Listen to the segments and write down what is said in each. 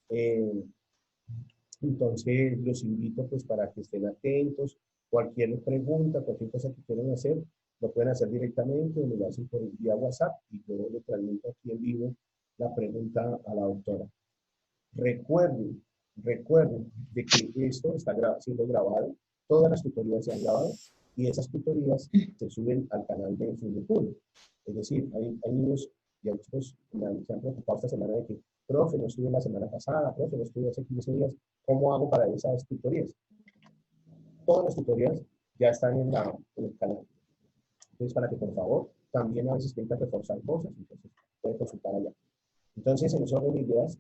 Eh, entonces, los invito pues para que estén atentos. Cualquier pregunta, cualquier cosa que quieran hacer, lo pueden hacer directamente o me lo hacen por vía WhatsApp y yo le transmito aquí en vivo la pregunta a la doctora. Recuerden, recuerden de que esto está siendo grabado, todas las tutorías se han grabado y esas tutorías se suben al canal de Fundepul. Es decir, hay niños y otros se han preocupado esta semana de que, profe, no estuve la semana pasada, profe, no estuve hace 15 días, ¿cómo hago para esas tutorías? Todas las tutorías ya están en el canal. Entonces, para que por favor, también a veces tengan que reforzar cosas, entonces pueden consultar allá. Entonces, en ese orden de ideas,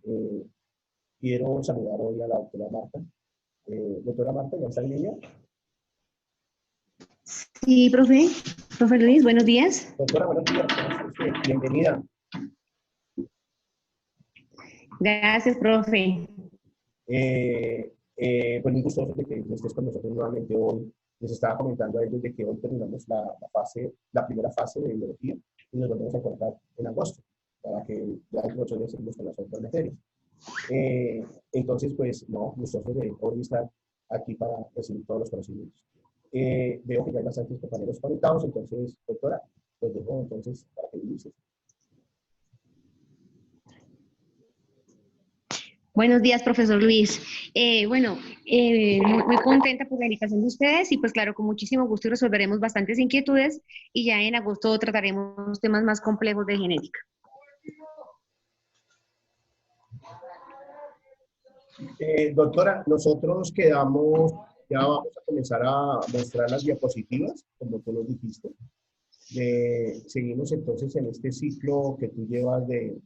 quiero saludar hoy a la doctora Marta. Doctora Marta, ¿ya está en línea? Sí, profe. Profe Luis, buenos días. Doctora, buenos días. Bienvenida. Gracias, profe. Pues muy gustoso de que estés con nosotros nuevamente hoy. Les estaba comentando a ellos de que hoy terminamos la primera fase de biología y nos volvemos a encontrar en agosto para que ya el 8 de seguimos con las otras materias. Entonces, pues, no, gustoso de hoy estar aquí para recibir todos los conocimientos. Veo que ya hay bastantes compañeros conectados, entonces, doctora, los dejo entonces para que inicies. Buenos días, profesor Luis. Muy contenta por la invitación de ustedes y pues claro, con muchísimo gusto resolveremos bastantes inquietudes y ya en agosto trataremos temas más complejos de genética. Doctora, nosotros quedamos, ya vamos a comenzar a mostrar las diapositivas, como tú nos dijiste. Seguimos entonces en este ciclo que tú llevas de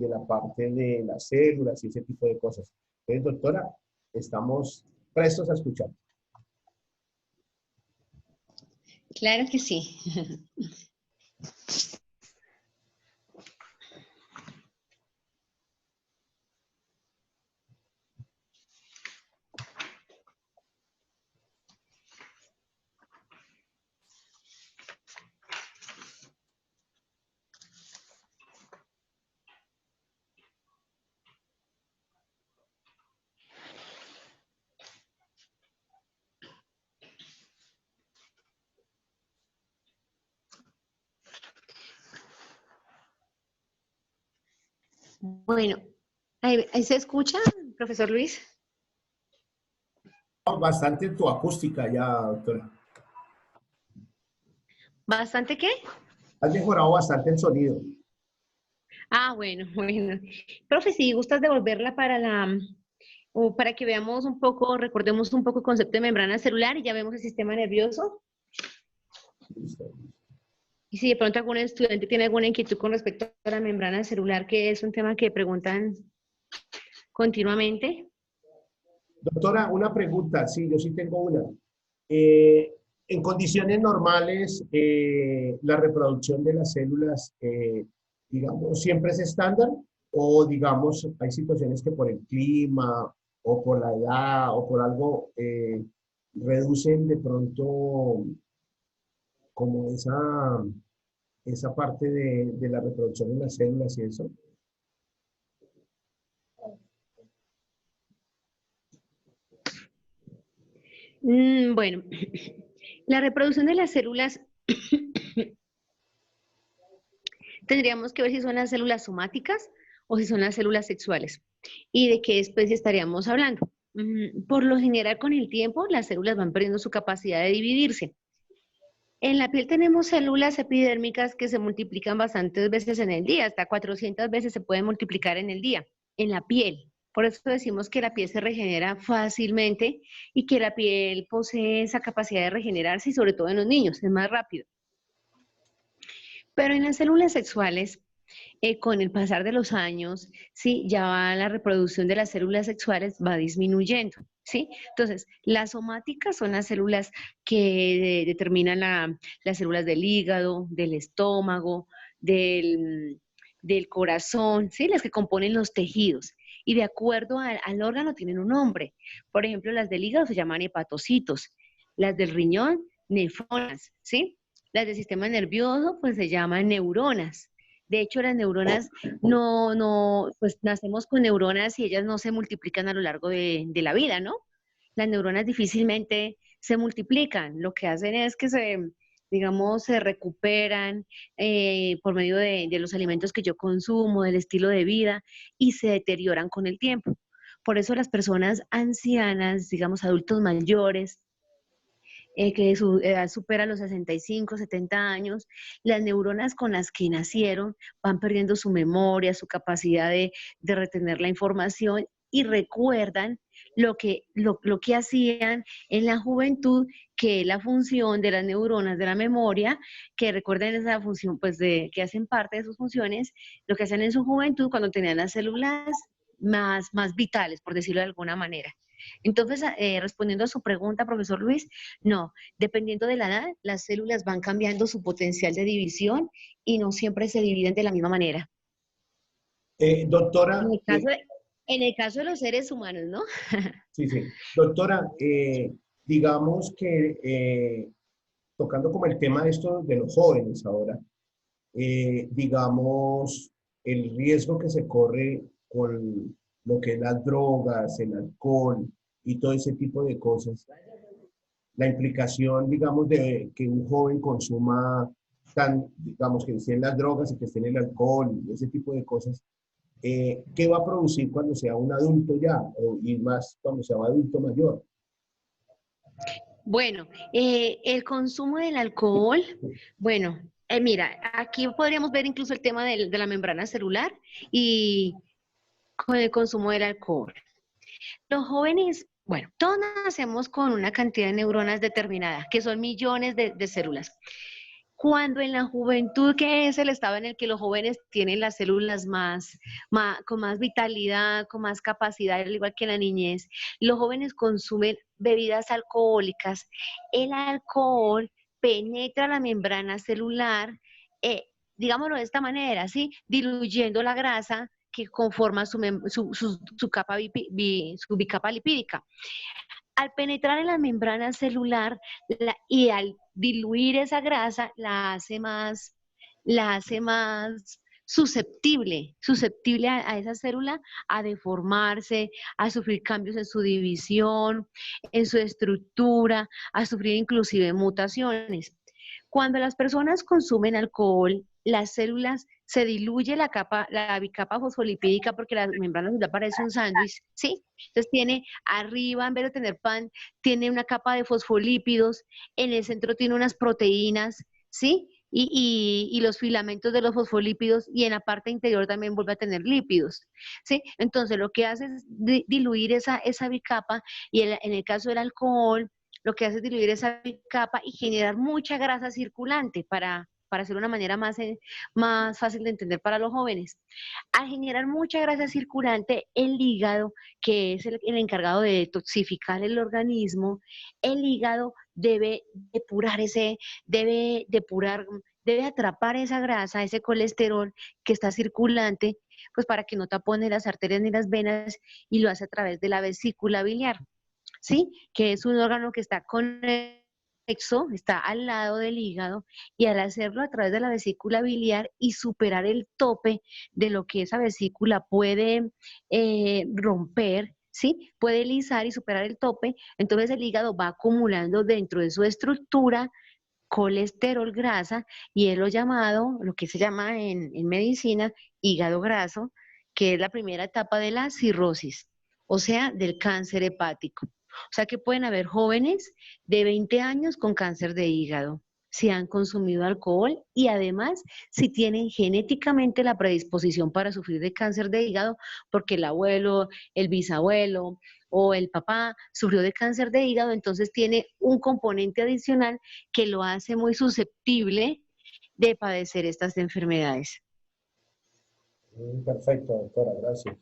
la parte de las células y ese tipo de cosas. Entonces, doctora, estamos prestos a escuchar. Claro que sí. Bueno, ¿ahí se escucha, profesor Luis? Bastante tu acústica ya, doctora. ¿Bastante qué? Has mejorado bastante el sonido. Ah, bueno. Profe, si gustas devolverla o para que veamos un poco, recordemos un poco el concepto de membrana celular y ya vemos el sistema nervioso. Listo. Y si de pronto algún estudiante tiene alguna inquietud con respecto a la membrana celular, que es un tema que preguntan continuamente. Doctora, una pregunta. Sí, yo sí tengo una. En condiciones normales, la reproducción de las células, digamos, siempre es estándar o, digamos, hay situaciones que por el clima o por la edad o por algo reducen de pronto como esa parte de la reproducción de las células y eso. Bueno, la reproducción de las células tendríamos que ver si son las células somáticas o si son las células sexuales y de qué especie estaríamos hablando. Por lo general, con el tiempo, las células van perdiendo su capacidad de dividirse. En la piel tenemos células epidérmicas que se multiplican bastantes veces en el día, hasta 400 veces se pueden multiplicar en el día, en la piel. Por eso decimos que la piel se regenera fácilmente y que la piel posee esa capacidad de regenerarse y sobre todo en los niños, es más rápido. Pero en las células sexuales, con el pasar de los años, sí, ya la reproducción de las células sexuales va disminuyendo, ¿sí? Entonces, las somáticas son las células que determinan las células del hígado, del estómago, del corazón, ¿sí? Las que componen los tejidos. Y de acuerdo al órgano tienen un nombre. Por ejemplo, las del hígado se llaman hepatocitos, las del riñón, nefronas, ¿sí? Las del sistema nervioso, pues se llaman neuronas. De hecho, las neuronas pues nacemos con neuronas y ellas no se multiplican a lo largo de la vida, ¿no? Las neuronas difícilmente se multiplican. Lo que hacen es que digamos, se recuperan por medio de los alimentos que yo consumo, del estilo de vida, y se deterioran con el tiempo. Por eso las personas ancianas, digamos, adultos mayores, que su edad supera los 65, 70 años, las neuronas con las que nacieron van perdiendo su memoria, su capacidad de retener la información y recuerdan lo que hacían en la juventud, que es la función de las neuronas de la memoria, que recuerden esa función, pues que hacen parte de sus funciones, lo que hacían en su juventud cuando tenían las células más vitales, por decirlo de alguna manera. Entonces, respondiendo a su pregunta, profesor Luis, no, dependiendo de la edad, las células van cambiando su potencial de división y no siempre se dividen de la misma manera. Doctora, En el caso de los seres humanos, ¿no? sí, sí. Doctora, digamos que tocando como el tema de esto de los jóvenes ahora, digamos, el riesgo que se corre con lo que es las drogas, el alcohol y todo ese tipo de cosas, la implicación, digamos, de que un joven consuma digamos, que estén las drogas y que estén el alcohol y ese tipo de cosas, ¿qué va a producir cuando sea un adulto ya? Y más cuando sea un adulto mayor. Bueno, el consumo del alcohol, bueno, mira, aquí podríamos ver incluso el tema de la membrana celular y con el consumo del alcohol. Los jóvenes, bueno, todos nacemos con una cantidad de neuronas determinada, que son millones de células. Cuando en la juventud, que es el estado en el que los jóvenes tienen las células con más vitalidad, con más capacidad, al igual que en la niñez, los jóvenes consumen bebidas alcohólicas. El alcohol penetra la membrana celular, digámoslo de esta manera, ¿sí? Diluyendo la grasa que conforma su capa su bicapa lipídica. Al penetrar en la membrana celular y al diluir esa grasa, la hace más susceptible a esa célula a deformarse, a sufrir cambios en su división, en su estructura, a sufrir inclusive mutaciones. Cuando las personas consumen alcohol, las células se diluye la bicapa fosfolipídica porque la membrana celular parece un sándwich, ¿sí? Entonces tiene arriba, en vez de tener pan, tiene una capa de fosfolípidos, en el centro tiene unas proteínas, ¿sí? Y los filamentos de los fosfolípidos y en la parte interior también vuelve a tener lípidos, ¿sí? Entonces lo que hace es diluir esa bicapa y en el caso del alcohol, lo que hace es diluir esa capa y generar mucha grasa circulante para hacer una manera más fácil de entender para los jóvenes. Al generar mucha grasa circulante, el hígado, que es el encargado de detoxificar el organismo, el hígado debe atrapar esa grasa, ese colesterol que está circulante, pues para que no tapone las arterias ni las venas, y lo hace a través de la vesícula biliar. ¿Sí? Que es un órgano que está conexo, está al lado del hígado, y al hacerlo a través de la vesícula biliar y superar el tope de lo que esa vesícula puede romper, ¿sí? Puede lisar y superar el tope, entonces el hígado va acumulando dentro de su estructura colesterol, grasa, y es lo que se llama en medicina, hígado graso, que es la primera etapa de la cirrosis, o sea, del cáncer hepático. O sea que pueden haber jóvenes de 20 años con cáncer de hígado si han consumido alcohol y además si tienen genéticamente la predisposición para sufrir de cáncer de hígado, porque el abuelo, el bisabuelo o el papá sufrió de cáncer de hígado, entonces tiene un componente adicional que lo hace muy susceptible de padecer estas enfermedades. Perfecto, doctora, gracias.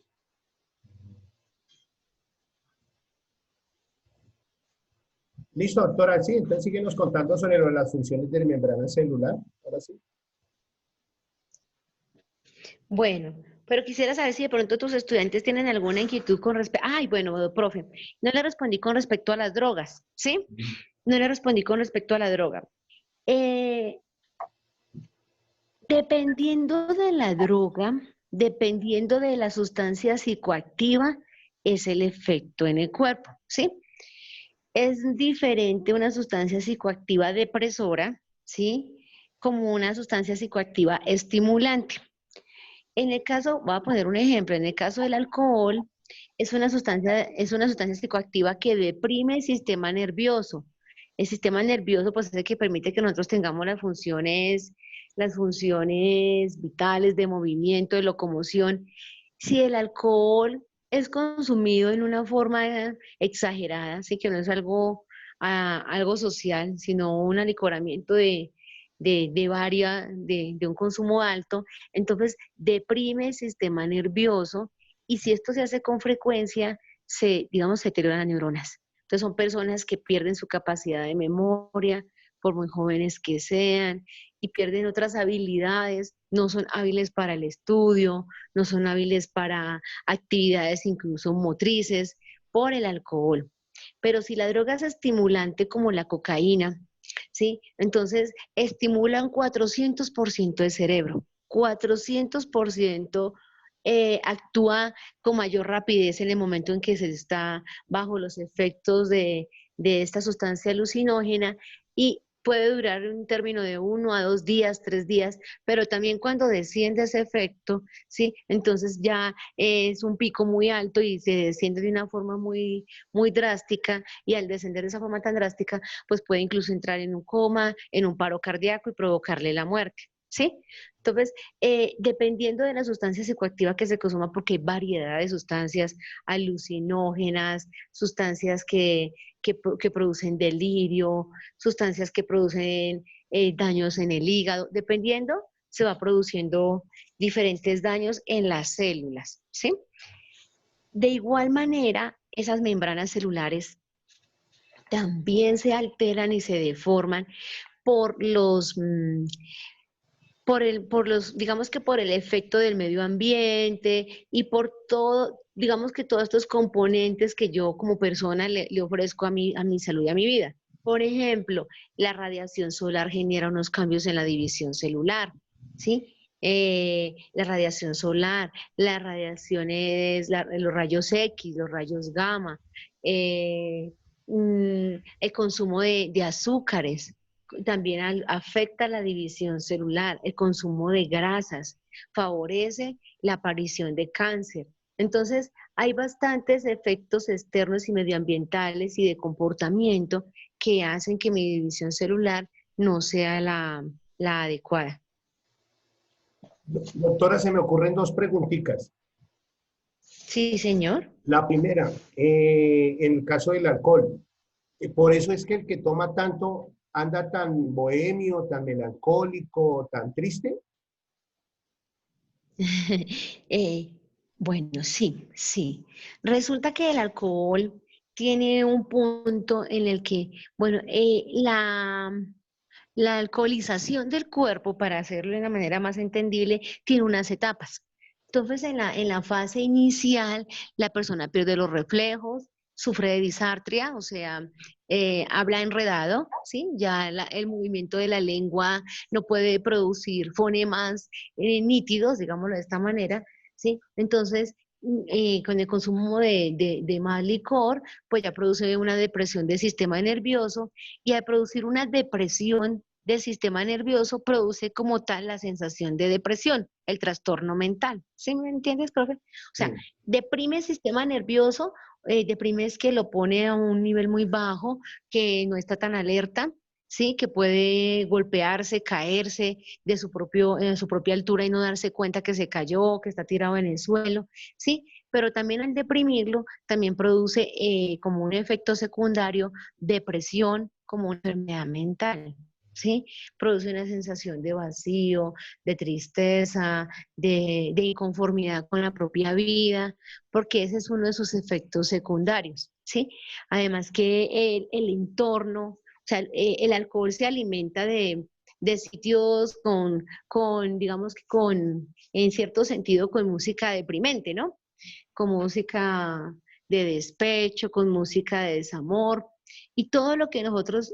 Listo, doctora, sí, entonces síguenos contando sobre las funciones de la membrana celular. Ahora sí. Bueno, pero quisiera saber si de pronto tus estudiantes tienen alguna inquietud con respecto. Ay, bueno, profe, no le respondí con respecto a las drogas, ¿sí? No le respondí con respecto a la droga. Dependiendo de la droga, dependiendo de la sustancia psicoactiva, es el efecto en el cuerpo, ¿sí? Es diferente una sustancia psicoactiva depresora, ¿sí? Como una sustancia psicoactiva estimulante. En el caso, voy a poner un ejemplo, en el caso del alcohol, es una sustancia psicoactiva que deprime el sistema nervioso. El sistema nervioso, pues, es el que permite que nosotros tengamos las funciones vitales de movimiento, de locomoción. Si el alcohol es consumido en una forma exagerada, así que no es algo, algo social, sino un alicoramiento de un consumo alto, entonces deprime el sistema nervioso y si esto se hace con frecuencia, digamos, se deterioran las neuronas. Entonces son personas que pierden su capacidad de memoria, por muy jóvenes que sean, y pierden otras habilidades, no son hábiles para el estudio, no son hábiles para actividades incluso motrices por el alcohol. Pero si la droga es estimulante como la cocaína, ¿sí? Entonces estimulan 400% el cerebro, 400% actúa con mayor rapidez en el momento en que se está bajo los efectos de esta sustancia alucinógena y puede durar un término de 1 a 2 días, 3 días, pero también cuando desciende ese efecto, ¿sí? Entonces ya es un pico muy alto y se desciende de una forma muy, muy drástica y al descender de esa forma tan drástica, pues puede incluso entrar en un coma, en un paro cardíaco y provocarle la muerte, ¿sí? Entonces, dependiendo de la sustancia psicoactiva que se consuma, porque hay variedad de sustancias alucinógenas, sustancias que producen delirio, sustancias que producen daños en el hígado, dependiendo, se va produciendo diferentes daños en las células, ¿sí? De igual manera, esas membranas celulares también se alteran y se deforman por digamos que por el efecto del medio ambiente y por todo, digamos que todos estos componentes que yo como persona le ofrezco a mi salud y a mi vida. Por ejemplo, la radiación solar genera unos cambios en la división celular, ¿sí? La radiación solar, las radiaciones, los rayos X, los rayos gamma, eh, el consumo de azúcares, también afecta la división celular, el consumo de grasas, favorece la aparición de cáncer. Entonces, hay bastantes efectos externos y medioambientales y de comportamiento que hacen que mi división celular no sea la adecuada. Doctora, se me ocurren dos preguntitas. Sí, señor. La primera, en el caso del alcohol, por eso es que el que toma tanto anda tan bohemio, tan melancólico, tan triste. Eh, bueno, sí, sí. Resulta que el alcohol tiene un punto en el que, bueno, la alcoholización del cuerpo, para hacerlo de una manera más entendible, tiene unas etapas. Entonces, en la fase inicial, la persona pierde los reflejos, sufre de disartria, o sea, habla enredado, ¿sí? Ya el movimiento de la lengua no puede producir fonemas nítidos, digámoslo de esta manera, ¿sí? Entonces, con el consumo de más licor, pues ya produce una depresión del sistema nervioso y al producir una depresión del sistema nervioso produce como tal la sensación de depresión, el trastorno mental. ¿Sí me entiendes, profe? O sea, Sí. deprime el sistema nervioso, deprime es que lo pone a un nivel muy bajo, que no está tan alerta, ¿sí? Que puede golpearse, caerse en su propia altura y no darse cuenta que se cayó, que está tirado en el suelo, ¿sí? Pero también al deprimirlo, también produce como un efecto secundario depresión como una enfermedad mental. ¿Sí? Produce una sensación de vacío, de tristeza, de inconformidad con la propia vida, porque ese es uno de sus efectos secundarios, ¿sí? Además que el entorno, o sea, el alcohol se alimenta de sitios digamos que en cierto sentido, con música deprimente, ¿no? Con música de despecho, con música de desamor, y todo lo que nosotros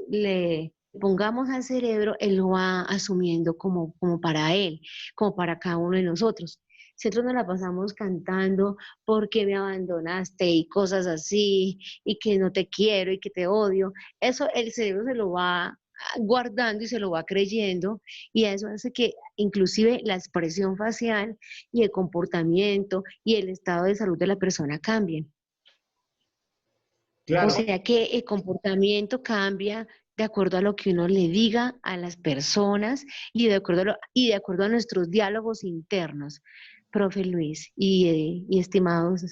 pongamos al cerebro, él lo va asumiendo como para él, como para cada uno de nosotros. Si nosotros nos la pasamos cantando porque me abandonaste y cosas así, y que no te quiero y que te odio, eso el cerebro se lo va guardando y se lo va creyendo, y eso hace que inclusive la expresión facial y el comportamiento y el estado de salud de la persona cambien. O Claro, sea que el comportamiento cambia de acuerdo a lo que uno le diga a las personas y y de acuerdo a nuestros diálogos internos. Profe Luis y estimados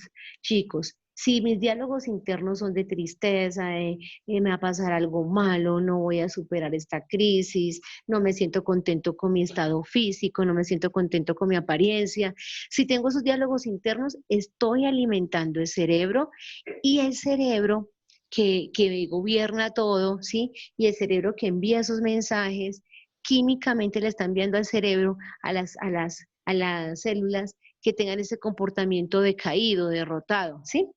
chicos, si mis diálogos internos son de tristeza, de me va a pasar algo malo, no voy a superar esta crisis, no me siento contento con mi estado físico, no me siento contento con mi apariencia, si tengo esos diálogos internos, estoy alimentando el cerebro, y el cerebro que gobierna todo, ¿sí? Y el cerebro que envía esos mensajes, químicamente le está enviando al cerebro, a las células que tengan ese comportamiento decaído, derrotado, ¿sí?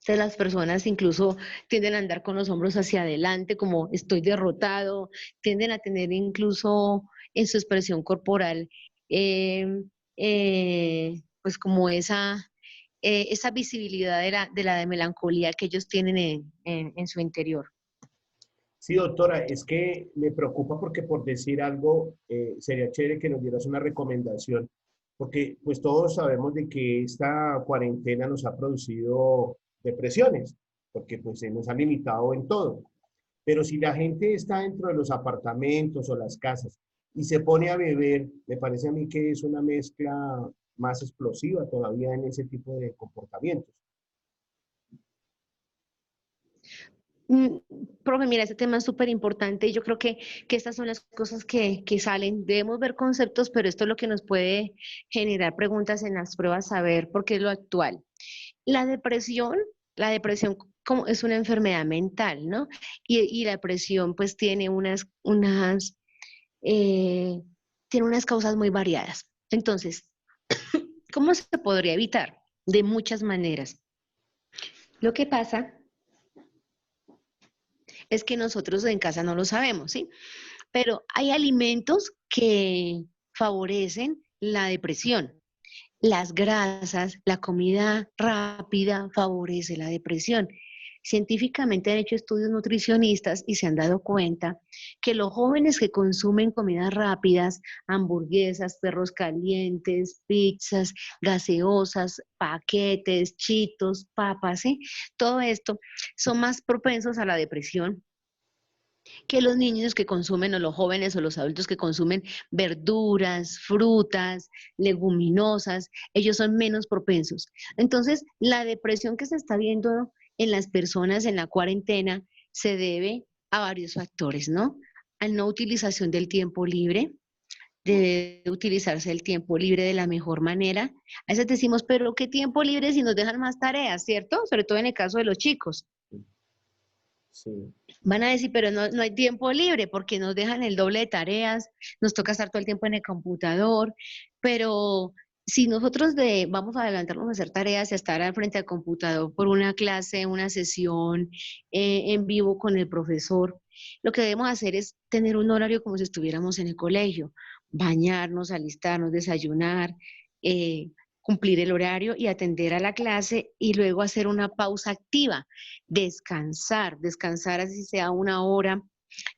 Entonces las personas incluso tienden a andar con los hombros hacia adelante, como estoy derrotado, tienden a tener incluso en su expresión corporal, eh, pues como esa visibilidad de melancolía que ellos tienen en su interior. sí, doctora, es que me preocupa porque por decir algo, sería chévere que nos dieras una recomendación, porque pues todos sabemos de que esta cuarentena nos ha producido depresiones, porque pues se nos ha limitado en todo. Pero si la gente está dentro de los apartamentos o las casas y se pone a beber, me parece a mí que es una mezcla más explosiva todavía en ese tipo de comportamientos. Mm, Profe, mira, este tema es súper importante y yo creo que estas son las cosas que salen. Debemos ver conceptos, pero esto es lo que nos puede generar preguntas en las pruebas, saber por qué es lo actual. La depresión, la depresión como es una enfermedad mental, ¿no? Y la depresión pues eh, tiene unas causas muy variadas. Entonces, ¿cómo se podría evitar? De muchas maneras. Lo que pasa es que nosotros en casa no lo sabemos, ¿sí? Pero hay alimentos que favorecen la depresión. Las grasas, la comida rápida favorece la depresión. Científicamente han hecho estudios nutricionistas y se han dado cuenta que los jóvenes que consumen comidas rápidas, hamburguesas, perros calientes, pizzas, gaseosas, paquetes, chitos, papas, ¿sí? Todo esto son más propensos a la depresión que los niños que consumen o los jóvenes o los adultos que consumen verduras, frutas, leguminosas, ellos son menos propensos. Entonces, la depresión que se está viendo en las personas en la cuarentena se debe a varios factores, ¿no? A no utilización del tiempo libre, debe utilizarse el tiempo libre de la mejor manera. A veces decimos, pero ¿qué tiempo libre si nos dejan más tareas, cierto? Sobre todo en el caso de los chicos. Sí. Van a decir, pero no hay tiempo libre porque nos dejan el doble de tareas, nos toca estar todo el tiempo en el computador, pero si nosotros vamos a adelantarnos a hacer tareas y a estar al frente al computador por una clase, una sesión en vivo con el profesor, lo que debemos hacer es tener un horario como si estuviéramos en el colegio, bañarnos, alistarnos, desayunar, eh, cumplir el horario y atender a la clase y luego hacer una pausa activa, descansar así sea una hora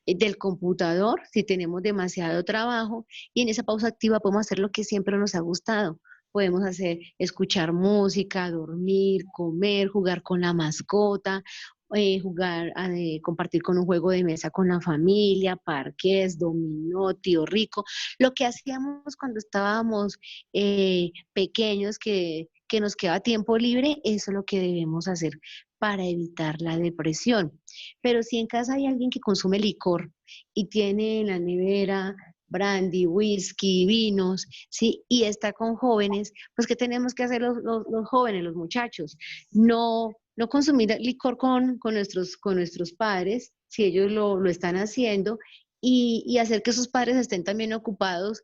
del computador si tenemos demasiado trabajo, y en esa pausa activa podemos hacer lo que siempre nos ha gustado. Podemos hacer, escuchar música, dormir, comer, jugar con la mascota, compartir con un juego de mesa con la familia, parqués, dominó, tío rico, lo que hacíamos cuando estábamos pequeños, que nos queda tiempo libre, eso es lo que debemos hacer para evitar la depresión. Pero si en casa hay alguien que consume licor y tiene en la nevera brandy, whisky, vinos, ¿sí? Y está con jóvenes, pues ¿qué tenemos que hacer los jóvenes, los muchachos? No consumir licor con nuestros padres, si ellos lo están haciendo, y hacer que sus padres estén también ocupados,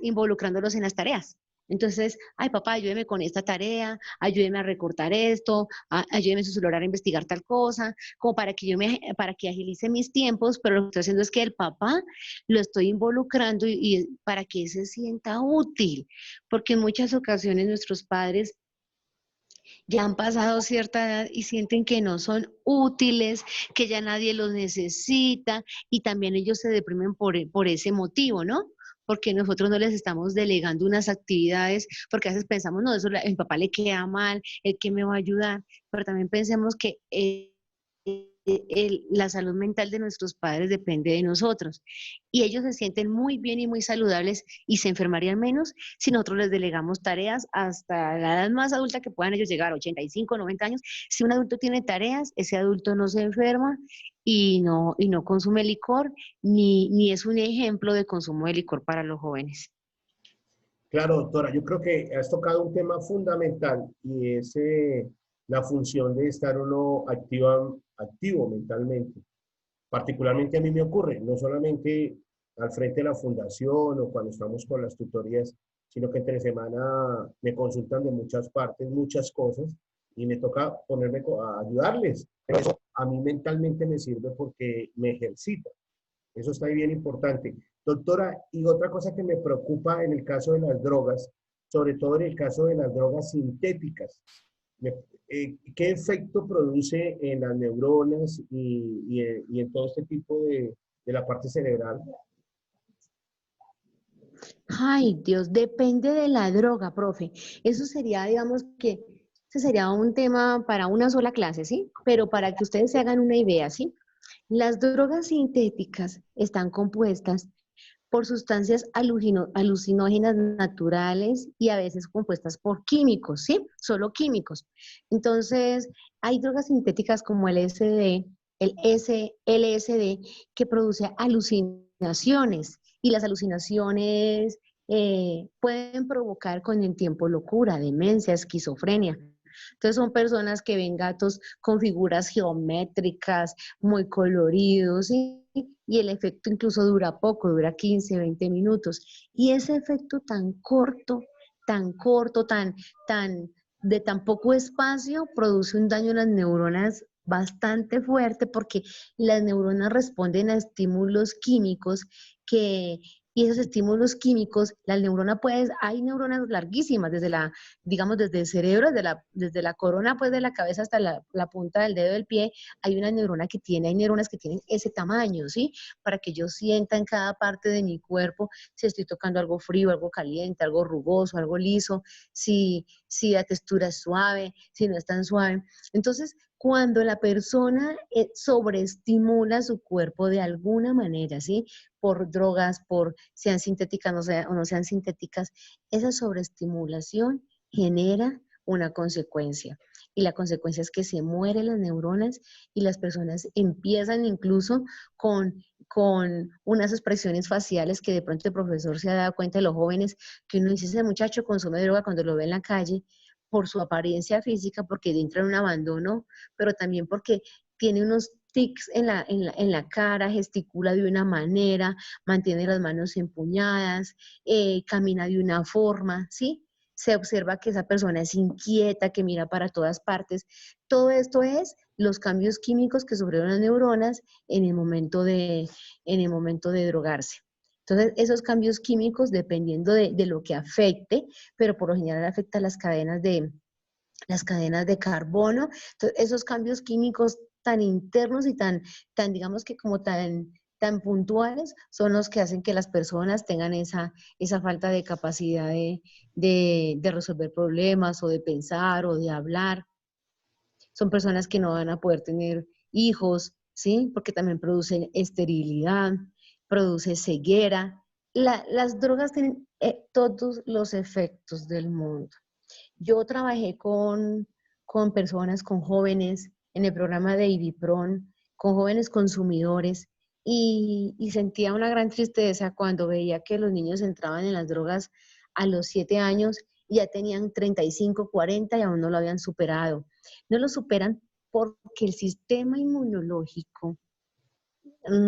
involucrándolos en las tareas. Entonces, ay papá, ayúdeme con esta tarea, ayúdeme a recortar esto, ayúdeme en su celular a investigar tal cosa, como para que para que agilice mis tiempos, pero lo que estoy haciendo es que el papá lo estoy involucrando y para que se sienta útil, porque en muchas ocasiones nuestros padres ya han pasado cierta edad y sienten que no son útiles, que ya nadie los necesita y también ellos se deprimen por ese motivo, ¿no? Porque nosotros no les estamos delegando unas actividades, porque a veces pensamos, no, eso a mi papá le queda mal, ¿el que me va a ayudar? Pero también pensemos que la salud mental de nuestros padres depende de nosotros. Y ellos se sienten muy bien y muy saludables y se enfermarían menos si nosotros les delegamos tareas hasta la edad más adulta que puedan ellos llegar, 85, 90 años. Si un adulto tiene tareas, ese adulto no se enferma y no consume licor, ni es un ejemplo de consumo de licor para los jóvenes. Claro, doctora, yo creo que has tocado un tema fundamental y es la función de estar uno activo mentalmente. Particularmente a mí me ocurre, no solamente al frente de la fundación o cuando estamos con las tutorías, sino que entre semana me consultan de muchas partes, muchas cosas, y me toca ponerme a ayudarles. Pero eso a mí mentalmente me sirve porque me ejercita. Eso está bien importante. Doctora, y otra cosa que me preocupa en el caso de las drogas, sobre todo en el caso de las drogas sintéticas, me- ¿qué efecto produce en las neuronas y en todo este tipo de la parte cerebral? Ay, Dios, depende de la droga, profe. Eso sería, digamos que, ese sería un tema para una sola clase, ¿sí? Pero para que ustedes se hagan una idea, ¿sí? Las drogas sintéticas están compuestas por sustancias alucinógenas naturales y a veces compuestas por químicos, ¿sí? Solo químicos. Entonces, hay drogas sintéticas como el SD, LSD, que produce alucinaciones y las alucinaciones pueden provocar con el tiempo locura, demencia, esquizofrenia. Entonces son personas que ven gatos con figuras geométricas, muy coloridos, ¿sí? Y el efecto incluso dura poco, dura 15, 20 minutos. Y ese efecto tan corto, de tan poco espacio, produce un daño en las neuronas bastante fuerte porque las neuronas responden a estímulos químicos que, y esos estímulos químicos, hay neuronas larguísimas, digamos, desde el cerebro, desde la corona, pues, de la cabeza hasta la punta del dedo del pie, hay neuronas que tienen ese tamaño, ¿sí? Para que yo sienta en cada parte de mi cuerpo si estoy tocando algo frío, algo caliente, algo rugoso, algo liso, si la textura es suave, si no es tan suave. Entonces, cuando la persona sobreestimula su cuerpo de alguna manera, ¿sí? Por drogas, por sean sintéticas o no sean sintéticas, esa sobreestimulación genera una consecuencia. Y la consecuencia es que se mueren las neuronas y las personas empiezan incluso con unas expresiones faciales que de pronto el profesor se ha dado cuenta de los jóvenes, que uno dice, ese muchacho consume droga cuando lo ve en la calle por su apariencia física, porque entra en un abandono, pero también porque tiene unos tics en la cara, gesticula de una manera, mantiene las manos empuñadas, camina de una forma, ¿sí? Se observa que esa persona es inquieta, que mira para todas partes. Todo esto es los cambios químicos que sufrieron las neuronas en el momento de drogarse. Entonces, esos cambios químicos, dependiendo de lo que afecte, pero por lo general afecta las cadenas de carbono. Entonces, esos cambios químicos tan internos y digamos que como tan puntuales, son los que hacen que las personas tengan esa falta de capacidad de resolver problemas o de pensar o de hablar. Son personas que no van a poder tener hijos, ¿sí? Porque también producen esterilidad, produce ceguera. Las drogas tienen todos los efectos del mundo. Yo trabajé con personas, con jóvenes en el programa de IDIPRON, con jóvenes consumidores y sentía una gran tristeza cuando veía que los niños entraban en las drogas a los 7 años y ya tenían 35, 40 y aún no lo habían superado. No lo superan porque el sistema inmunológico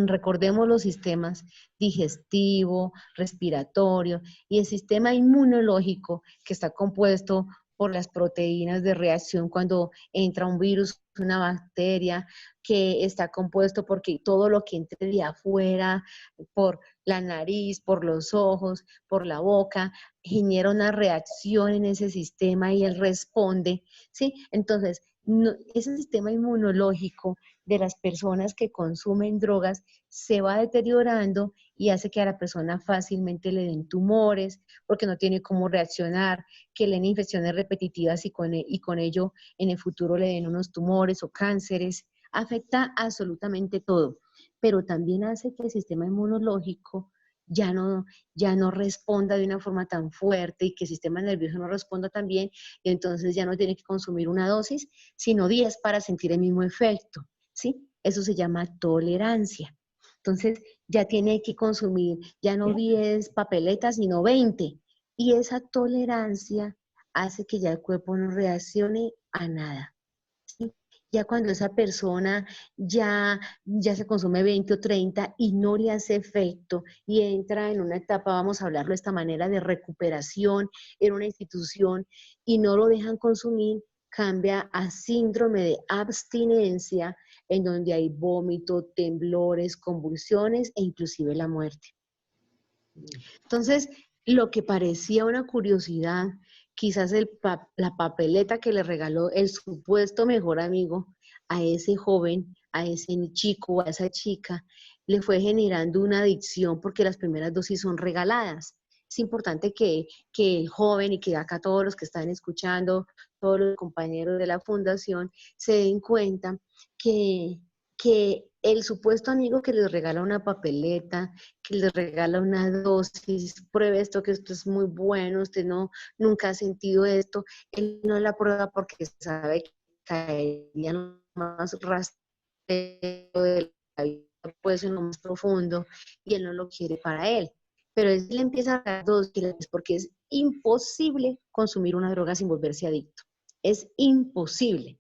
recordemos los sistemas digestivo, respiratorio y el sistema inmunológico que está compuesto por las proteínas de reacción cuando entra un virus, una bacteria, que está compuesto porque todo lo que entre de afuera, por la nariz, por los ojos, por la boca, genera una reacción en ese sistema y él responde, ¿sí? Entonces, ese sistema inmunológico de las personas que consumen drogas se va deteriorando y hace que a la persona fácilmente le den tumores porque no tiene cómo reaccionar, que le den infecciones repetitivas y con ello en el futuro le den unos tumores o cánceres. Afecta absolutamente todo, pero también hace que el sistema inmunológico ya no responda de una forma tan fuerte y que el sistema nervioso no responda tan bien, y entonces ya no tiene que consumir una dosis, sino 10 para sentir el mismo efecto, ¿sí? Eso se llama tolerancia. Entonces ya tiene que consumir ya no 10 papeletas, sino 20. Y esa tolerancia hace que ya el cuerpo no reaccione a nada. ¿Sí? Ya cuando esa persona ya se consume 20 o 30 y no le hace efecto y entra en una etapa, vamos a hablarlo de esta manera, de recuperación en una institución y no lo dejan consumir, cambia a síndrome de abstinencia, en donde hay vómito, temblores, convulsiones e inclusive la muerte. Entonces, lo que parecía una curiosidad, quizás la papeleta que le regaló el supuesto mejor amigo a ese joven, a ese chico o a esa chica, le fue generando una adicción porque las primeras dosis son regaladas. Es importante que el joven y que acá todos los que están escuchando, todos los compañeros de la fundación, se den cuenta que el supuesto amigo que les regala una papeleta, que les regala una dosis, pruebe esto, que esto es muy bueno, usted nunca ha sentido esto, él no la prueba porque sabe que caería en lo más rastrero de la vida, puede ser en lo más profundo, y él no lo quiere para él. Pero él le empieza a dar dosis porque es imposible consumir una droga sin volverse adicto. Es imposible.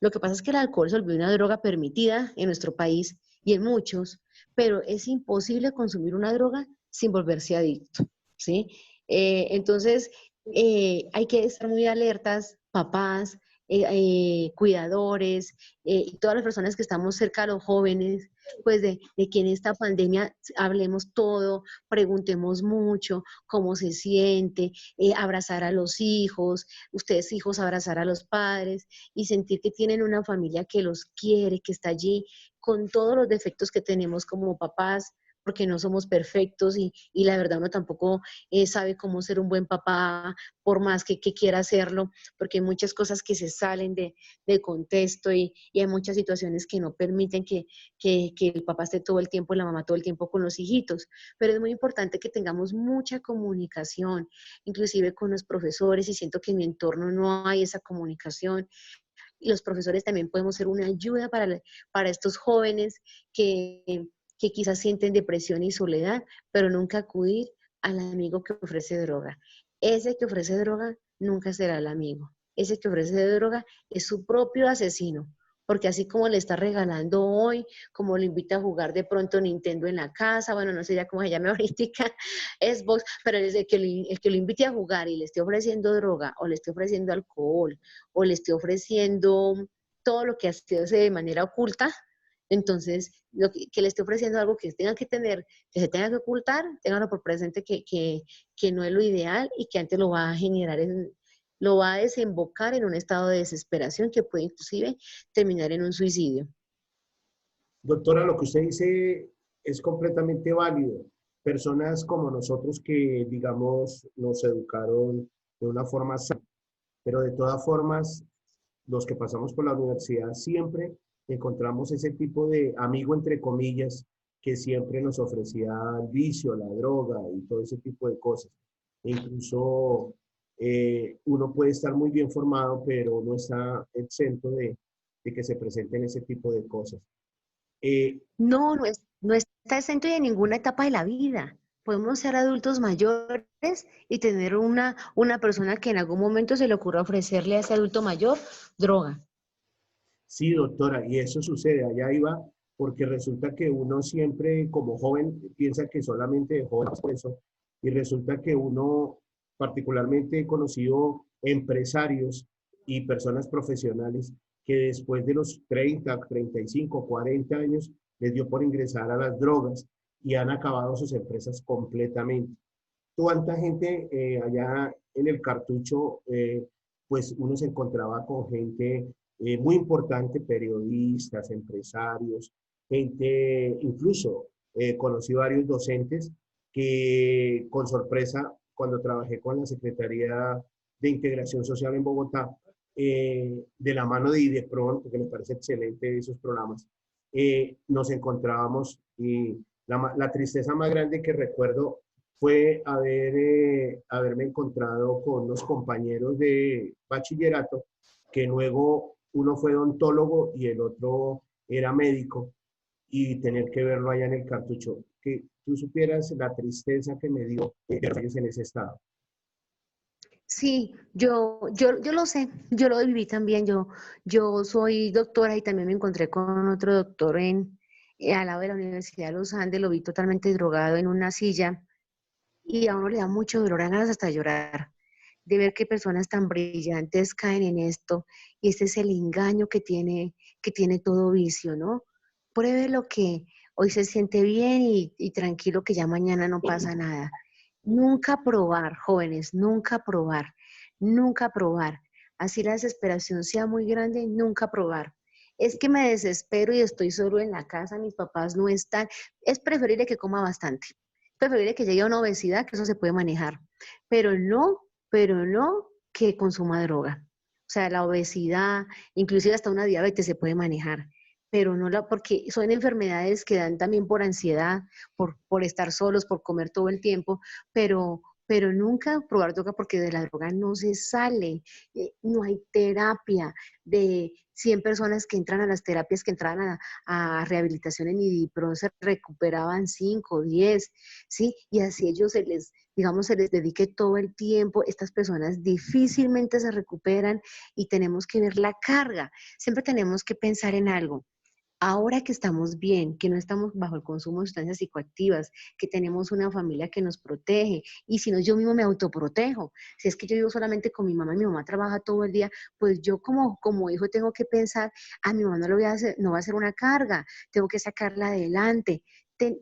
Lo que pasa es que el alcohol se volvió una droga permitida en nuestro país y en muchos, pero es imposible consumir una droga sin volverse adicto, ¿sí? Entonces, hay que estar muy alertas, papás, cuidadores, y todas las personas que estamos cerca a los jóvenes, pues de que en esta pandemia hablemos todo, preguntemos mucho cómo se siente, abrazar a los hijos, ustedes hijos abrazar a los padres y sentir que tienen una familia que los quiere, que está allí con todos los defectos que tenemos como papás, porque no somos perfectos y la verdad uno tampoco sabe cómo ser un buen papá, por más que quiera hacerlo, porque hay muchas cosas que se salen de contexto y hay muchas situaciones que no permiten que el papá esté todo el tiempo y la mamá todo el tiempo con los hijitos. Pero es muy importante que tengamos mucha comunicación, inclusive con los profesores, y siento que en mi entorno no hay esa comunicación. Y los profesores también podemos ser una ayuda para estos jóvenes que quizás sienten depresión y soledad, pero nunca acudir al amigo que ofrece droga. Ese que ofrece droga nunca será el amigo. Ese que ofrece droga es su propio asesino, porque así como le está regalando hoy, como lo invita a jugar de pronto Nintendo en la casa, bueno, no sé ya cómo se llama ahorita, Xbox, pero desde el que lo invite a jugar y le esté ofreciendo droga, o le esté ofreciendo alcohol, o le esté ofreciendo todo lo que hace de manera oculta, entonces, que le esté ofreciendo algo que tenga que tener, que se tenga que ocultar, ténganlo por presente que no es lo ideal y que antes lo va a generar, lo va a desembocar en un estado de desesperación que puede inclusive terminar en un suicidio. Doctora, lo que usted dice es completamente válido. Personas como nosotros que, digamos, nos educaron de una forma sana, pero de todas formas, los que pasamos por la universidad siempre encontramos ese tipo de amigo, entre comillas, que siempre nos ofrecía el vicio, la droga y todo ese tipo de cosas. E incluso uno puede estar muy bien formado, pero no está exento de que se presenten ese tipo de cosas. No está exento de ninguna etapa de la vida. Podemos ser adultos mayores y tener una persona que en algún momento se le ocurra ofrecerle a ese adulto mayor droga. Sí, doctora, y eso sucede. Allá iba porque resulta que uno siempre como joven piensa que solamente de joven es por eso, y resulta que uno, particularmente he conocido empresarios y personas profesionales que después de los 30, 35, 40 años les dio por ingresar a las drogas y han acabado sus empresas completamente. ¿Cuánta gente allá en el cartucho, pues uno se encontraba con gente muy importante, periodistas, empresarios, gente, incluso conocí varios docentes que con sorpresa, cuando trabajé con la Secretaría de Integración Social en Bogotá, de la mano de IDEPRON, porque me parece excelente esos programas, nos encontrábamos y la tristeza más grande que recuerdo fue haberme encontrado con unos compañeros de bachillerato, que luego uno fue odontólogo y el otro era médico, y tener que verlo allá en el cartucho. Que tú supieras la tristeza que me dio ellos en ese estado. Sí, yo lo sé, yo lo viví también. Yo soy doctora y también me encontré con otro doctor al lado de la Universidad de los Andes, lo vi totalmente drogado en una silla y a uno le da mucho dolor, dan ganas hasta de llorar, de ver que personas tan brillantes caen en esto, y este es el engaño que tiene todo vicio, ¿no? Pruebe lo que hoy se siente bien y tranquilo que ya mañana no pasa nada. Nunca probar, jóvenes, nunca probar, nunca probar. Así la desesperación sea muy grande, nunca probar. Es que me desespero y estoy solo en la casa, mis papás no están. Es preferible que coma bastante, preferible que llegue a una obesidad, que eso se puede manejar, pero no que consuma droga. O sea, la obesidad, inclusive hasta una diabetes se puede manejar, pero no porque son enfermedades que dan también por ansiedad, por estar solos, por comer todo el tiempo, pero nunca probar droga porque de la droga no se sale, no hay terapia. De 100 personas que entran a las terapias, que entran a rehabilitación en IDIPRO, se recuperaban 5, 10, ¿sí? Y así ellos digamos, se les dedique todo el tiempo, estas personas difícilmente se recuperan y tenemos que ver la carga. Siempre tenemos que pensar en algo. Ahora que estamos bien, que no estamos bajo el consumo de sustancias psicoactivas, que tenemos una familia que nos protege, y si no, yo mismo me autoprotejo. Si es que yo vivo solamente con mi mamá trabaja todo el día, pues yo como hijo tengo que pensar, a mi mamá no lo voy a hacer, no va a ser una carga, tengo que sacarla adelante.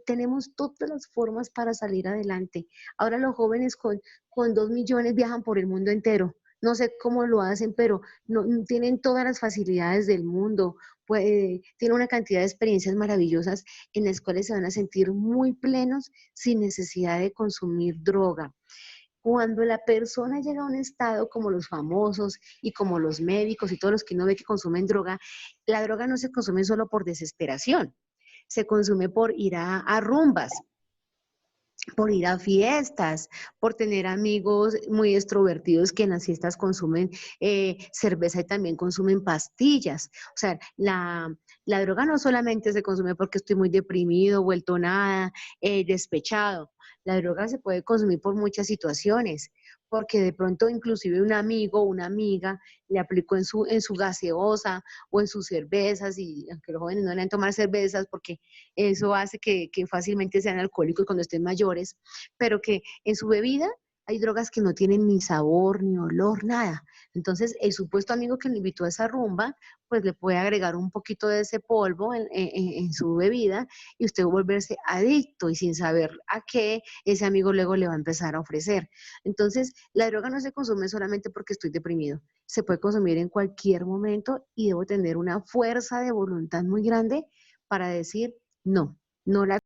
Tenemos todas las formas para salir adelante. Ahora los jóvenes con 2 millones viajan por el mundo entero. No sé cómo lo hacen, pero no tienen todas las facilidades del mundo, tiene una cantidad de experiencias maravillosas en las cuales se van a sentir muy plenos sin necesidad de consumir droga. Cuando la persona llega a un estado como los famosos y como los médicos y todos los que uno ve que consumen droga, la droga no se consume solo por desesperación, se consume por ir a rumbas, por ir a fiestas, por tener amigos muy extrovertidos que en las fiestas consumen cerveza y también consumen pastillas. O sea, la droga no solamente se consume porque estoy muy deprimido, vuelto nada, despechado. La droga se puede consumir por muchas situaciones, porque de pronto inclusive un amigo o una amiga le aplicó en su gaseosa o en sus cervezas, y aunque los jóvenes no deben tomar cervezas porque eso hace que fácilmente sean alcohólicos cuando estén mayores, pero que en su bebida hay drogas que no tienen ni sabor, ni olor, nada. Entonces, el supuesto amigo que le invitó a esa rumba, pues le puede agregar un poquito de ese polvo en su bebida y usted va a volverse adicto y sin saber a qué ese amigo luego le va a empezar a ofrecer. Entonces, la droga no se consume solamente porque estoy deprimido, se puede consumir en cualquier momento y debo tener una fuerza de voluntad muy grande para decir no, no la